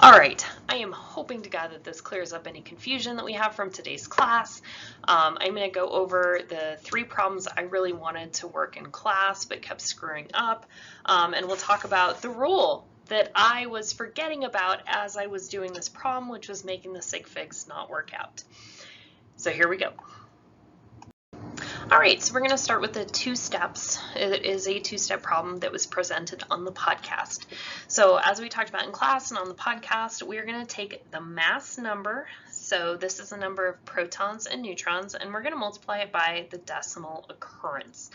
All right, I am hoping to God that this clears up any confusion that we have from today's class. I'm going to go over the 3 problems I really wanted to work in class but kept screwing up, and we'll talk about the rule that I was forgetting about as I was doing this problem, which was making the sig figs not work out. So here we go. All right, so we're going to start with the 2 steps. It is a 2-step problem that was presented on the podcast. So as we talked about in class and on the podcast, we are going to take the mass number. So this is the number of protons and neutrons, and we're going to multiply it by the decimal occurrence.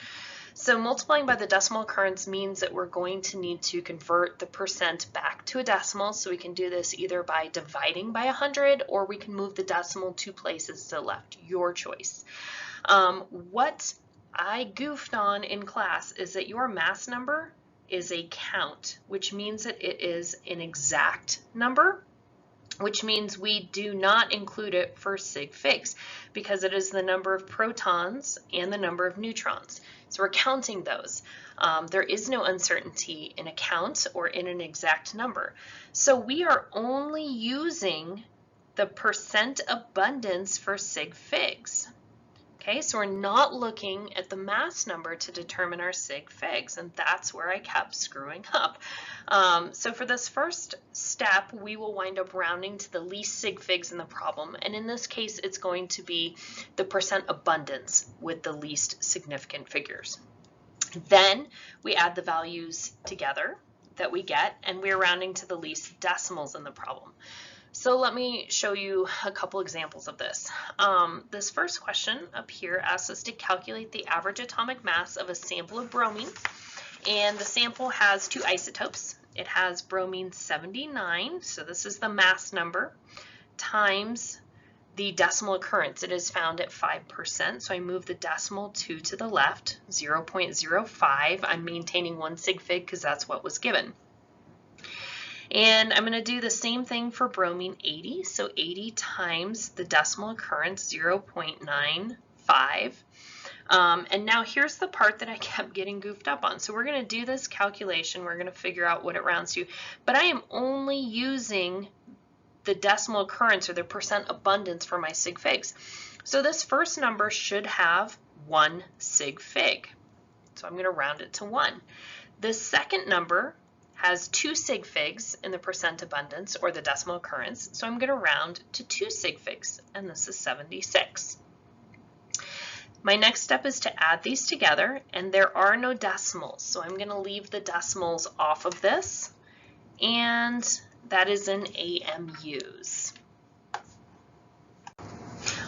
So multiplying by the decimal occurrence means that we're going to need to convert the percent back to a decimal. So we can do this either by dividing by 100, or we can move the decimal 2 places to the left, your choice. What I goofed on in class is that your mass number is a count, which means that it is an exact number, which means we do not include it for sig figs because it is the number of protons and the number of neutrons. So we're counting those. There is no uncertainty in a count or in an exact number. So we are only using the percent abundance for sig figs. Okay, so we're not looking at the mass number to determine our sig figs, and that's where I kept screwing up. So for this first step, we will wind up rounding to the least sig figs in the problem, and in this case, it's going to be the percent abundance with the least significant figures. Then we add the values together that we get, and we're rounding to the least decimals in the problem. So let me show you a couple examples of this. This first question up here asks us to calculate the average atomic mass of a sample of bromine. And the sample has 2 isotopes. It has bromine 79, so this is the mass number, times the decimal occurrence. It is found at 5%, so I move the decimal 2 to the left, 0.05. I'm maintaining 1 sig fig because that's what was given. And I'm going to do the same thing for bromine 80. So 80 times the decimal occurrence, 0.95. And now here's the part that I kept getting goofed up on. So we're going to do this calculation. We're going to figure out what it rounds to. But I am only using the decimal occurrence or the percent abundance for my sig figs. So this first number should have 1 sig fig. So I'm going to round it to 1. The second number has 2 sig figs in the percent abundance or the decimal occurrence, so I'm going to round to 2 sig figs, and this is 76. My next step is to add these together, and there are no decimals, so I'm going to leave the decimals off of this, and that is in AMUs.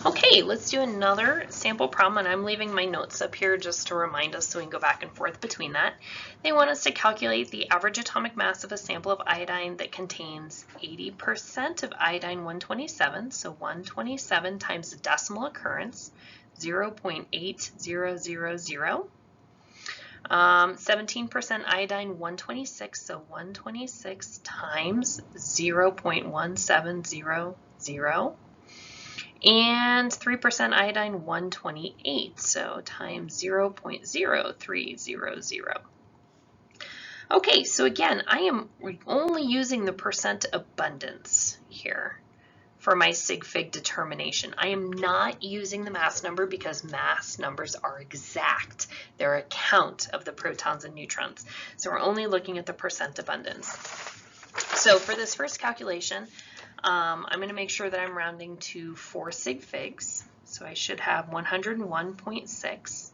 Okay, let's do another sample problem, and I'm leaving my notes up here just to remind us so we can go back and forth between that. They want us to calculate the average atomic mass of a sample of iodine that contains 80% of iodine 127, so 127 times the decimal occurrence, 0.8000. 17% iodine 126, so 126 times 0.1700. And 3% iodine 128, so times 0.0300. Okay, so again, I am only using the percent abundance here for my sig fig determination. I am not using the mass number because mass numbers are exact. They're a count of the protons and neutrons. So we're only looking at the percent abundance. So for this first calculation, I'm going to make sure that I'm rounding to 4 sig figs. So I should have 101.6.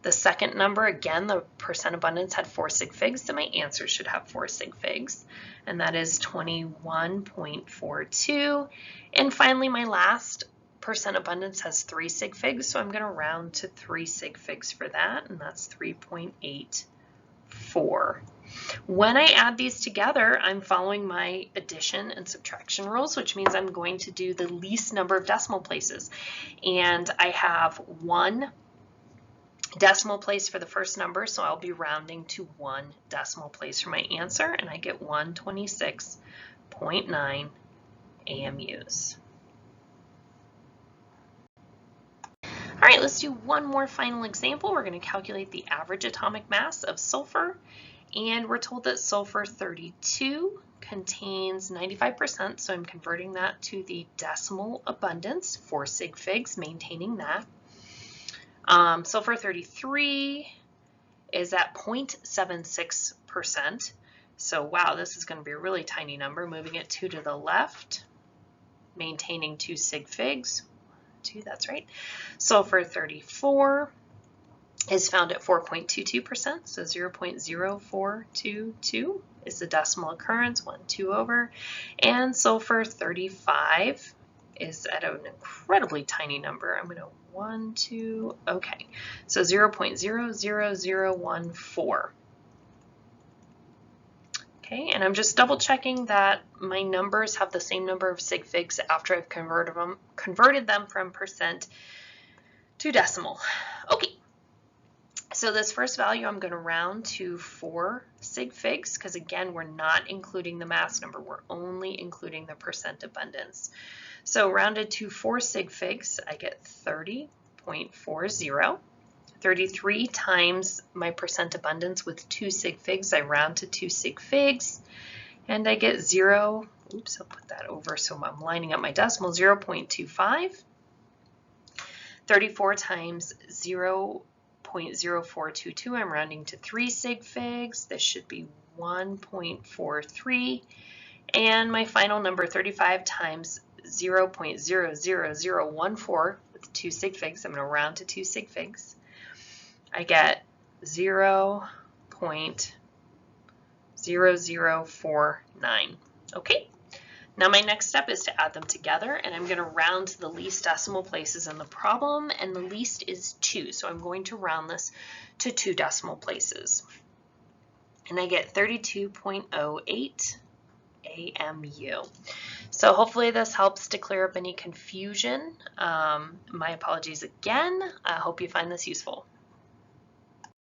The second number, again, the percent abundance had 4 sig figs, so my answer should have 4 sig figs. And that is 21.42. And finally, my last percent abundance has 3 sig figs, so I'm going to round to 3 sig figs for that, and that's 3.84. When I add these together, I'm following my addition and subtraction rules, which means I'm going to do the least number of decimal places. And I have 1 decimal place for the first number, so I'll be rounding to 1 decimal place for my answer, and I get 126.9 AMUs. All right, let's do one more final example. We're going to calculate the average atomic mass of sulfur, and we're told that sulfur 32 contains 95%, so I'm converting that to the decimal abundance, 4 sig figs, maintaining that. Sulfur 33 is at 0.76%. So wow, this is going to be a really tiny number. Moving it 2 to the left, maintaining 2 sig figs. 2, that's right. Sulfur 34 is found at 4.22%, so 0.0422 is the decimal occurrence, 1, 2 over. And sulfur 35 is at an incredibly tiny number. I'm going to 1, 2, okay, so 0.00014. Okay, and I'm just double checking that my numbers have the same number of sig figs after I've converted them from percent to decimal. Okay, so this first value I'm going to round to 4 sig figs because again we're not including the mass number, we're only including the percent abundance. So rounded to 4 sig figs, I get 30.40. 33 times my percent abundance with 2 sig figs, I round to 2 sig figs, and I get 0, oops, I'll put that over so I'm lining up my decimal, 0.25. 34 times 0.0422, I'm rounding to 3 sig figs, this should be 1.43, and my final number, 35 times 0.00014 with 2 sig figs, I'm going to round to 2 sig figs, I get 0.0049. Okay, now my next step is to add them together, and I'm going to round to the least decimal places in the problem, and the least is 2, so I'm going to round this to 2 decimal places. And I get 32.08 AMU. So hopefully this helps to clear up any confusion. My apologies again. I hope you find this useful.